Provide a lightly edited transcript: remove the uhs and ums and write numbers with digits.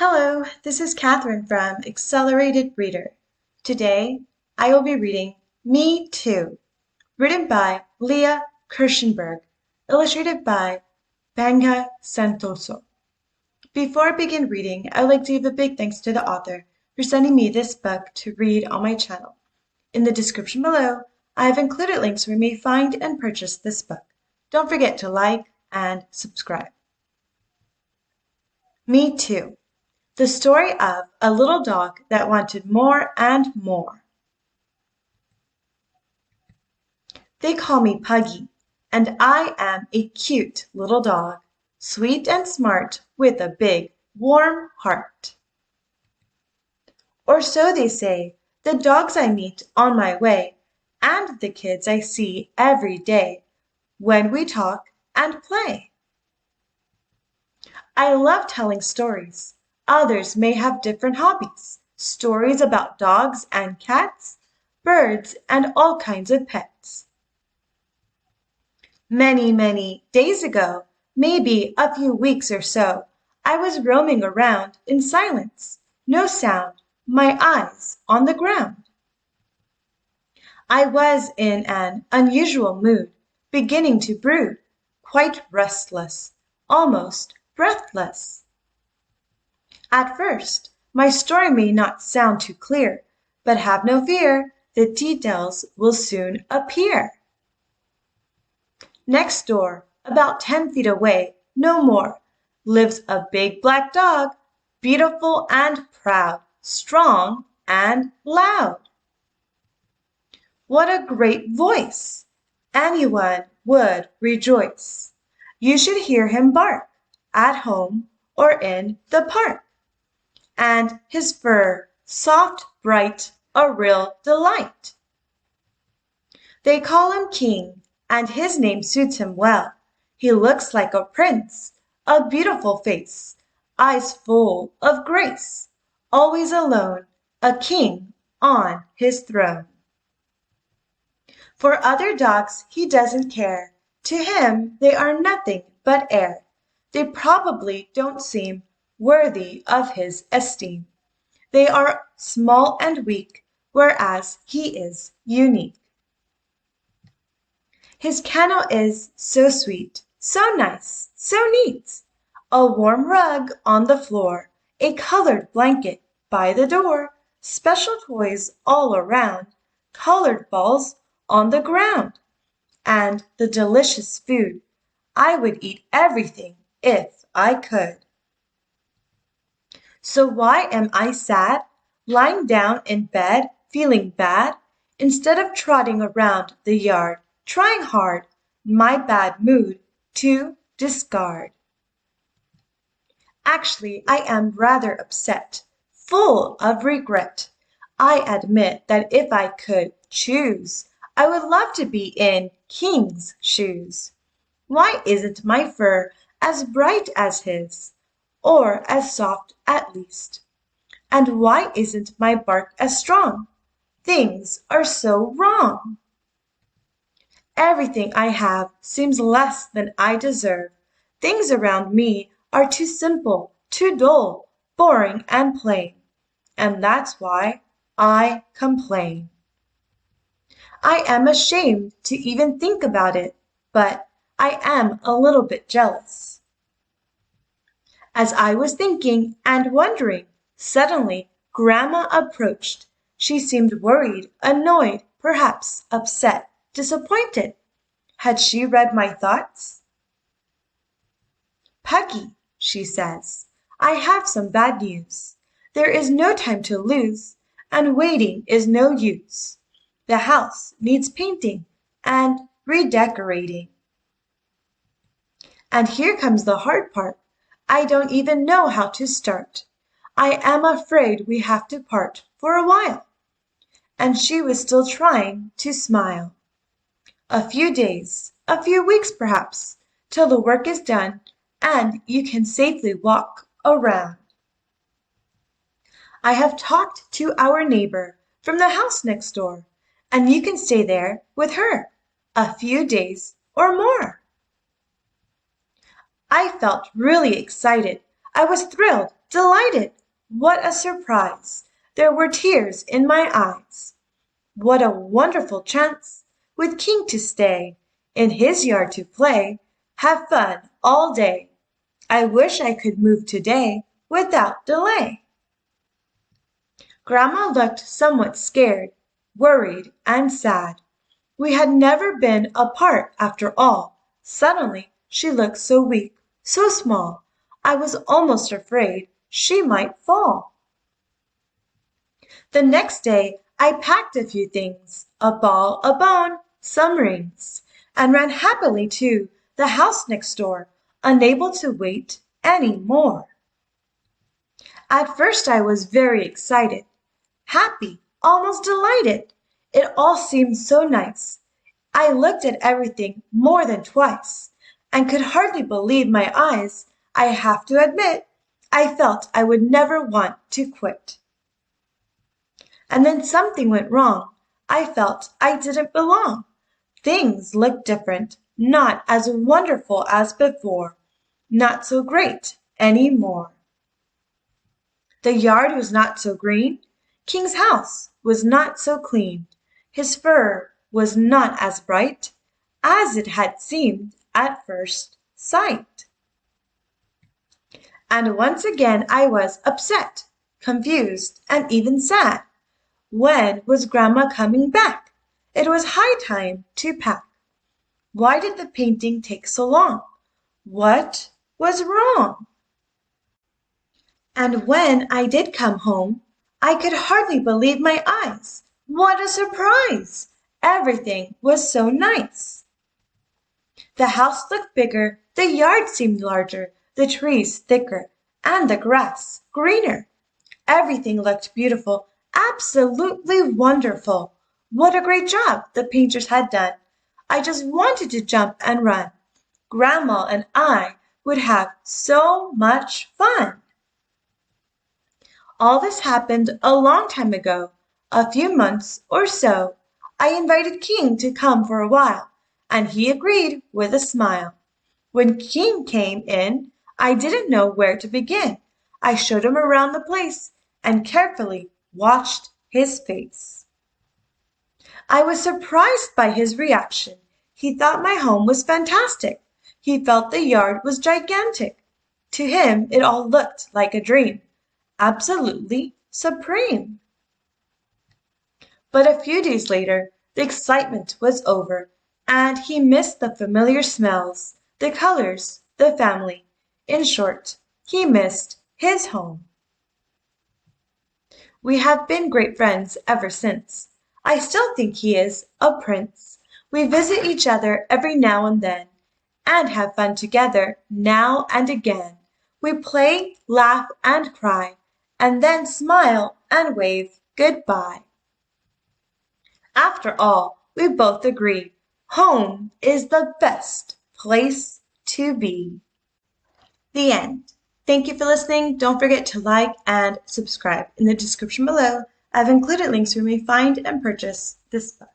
Hello, this is Catherine from Accelerated Reader. Today, I will be reading Me Too, written by Lea Kirshenberg, illustrated by Bhangga Santoso. Before I begin reading, I would like to give a big thanks to the author for sending me this book to read on my channel. In the description below, I have included links where you may find and purchase this book. Don't forget to like and subscribe. Me Too. The story of a little dog that wanted more and more. They call me Puggy, and I am a cute little dog, sweet and smart with a big, warm heart. Or so they say, the dogs I meet on my way, and the kids I see every day, when we talk and play. I love telling stories. Others may have different hobbies, stories about dogs and cats, birds, and all kinds of pets. Many, many days ago, maybe a few weeks or so, I was roaming around in silence, no sound, my eyes on the ground. I was in an unusual mood, beginning to brood, quite restless, almost breathless. At first, my story may not sound too clear, but have no fear, the details will soon appear. Next door, about 10 feet away, no more, lives a big black dog, beautiful and proud, strong and loud. What a great voice! Anyone would rejoice. You should hear him bark, at home or in the park. And his fur, soft, bright, a real delight. They call him King, and his name suits him well. He looks like a prince, a beautiful face, eyes full of grace, always alone, a king on his throne. For other dogs he doesn't care. To him they are nothing but air. They probably don't seem worthy of his esteem. They are small and weak, whereas he is unique. His kennel is so sweet, so nice, so neat. A warm rug on the floor, a colored blanket by the door, special toys all around, colored balls on the ground, and the delicious food. I would eat everything if I could. So why am I sad, lying down in bed, feeling bad, instead of trotting around the yard, trying hard, my bad mood to discard? Actually, I am rather upset, full of regret. I admit that if I could choose, I would love to be in King's shoes. Why isn't my fur as bright as his? Or as soft at least. And why isn't my bark as strong? Things are so wrong. Everything I have seems less than I deserve. Things around me are too simple, too dull, boring and plain. And that's why I complain. I am ashamed to even think about it, but I am a little bit jealous. As I was thinking and wondering, suddenly Grandma approached. She seemed worried, annoyed, perhaps upset, disappointed. Had she read my thoughts? Puggy, she says, I have some bad news. There is no time to lose, and waiting is no use. The house needs painting and redecorating. And here comes the hard part. I don't even know how to start. I am afraid we have to part for a while. And she was still trying to smile. A few days, a few weeks perhaps, till the work is done and you can safely walk around. I have talked to our neighbor from the house next door, and you can stay there with her a few days or more. I felt really excited. I was thrilled, delighted. What a surprise! There were tears in my eyes. What a wonderful chance with King to stay, in his yard to play, have fun all day. I wish I could move today without delay. Grandma looked somewhat scared, worried, and sad. We had never been apart after all. Suddenly she looked so weak, so small, I was almost afraid she might fall. The next day I packed a few things, a ball, a bone, some rings, and ran happily to the house next door, unable to wait any more. At first I was very excited, happy, almost delighted. It all seemed so nice. I looked at everything more than twice, and could hardly believe my eyes. I have to admit, I felt I would never want to quit. And then something went wrong. I felt I didn't belong. Things looked different, not as wonderful as before, not so great any more. The yard was not so green, King's house was not so clean, his fur was not as bright as it had seemed at first sight. And once again I was upset, confused, and even sad. When was Grandma coming back? It was high time to pack. Why did the painting take so long? What was wrong? And when I did come home, I could hardly believe my eyes. What a surprise! Everything was so nice. The house looked bigger, the yard seemed larger, the trees thicker, and the grass greener. Everything looked beautiful, absolutely wonderful. What a great job the painters had done. I just wanted to jump and run. Grandma and I would have so much fun. All this happened a long time ago, a few months or so. I invited King to come for a while, and he agreed with a smile. When King came in, I didn't know where to begin. I showed him around the place and carefully watched his face. I was surprised by his reaction. He thought my home was fantastic. He felt the yard was gigantic. To him, it all looked like a dream. Absolutely supreme. But a few days later, the excitement was over, and he missed the familiar smells, the colors, the family. In short, he missed his home. We have been great friends ever since. I still think he is a prince. We visit each other every now and then, and have fun together now and again. We play, laugh, and cry, and then smile and wave goodbye. After all, we both agree, home is the best place to be. The end. Thank you for listening. Don't forget to like and subscribe. In the description below, I've included links where you may find and purchase this book.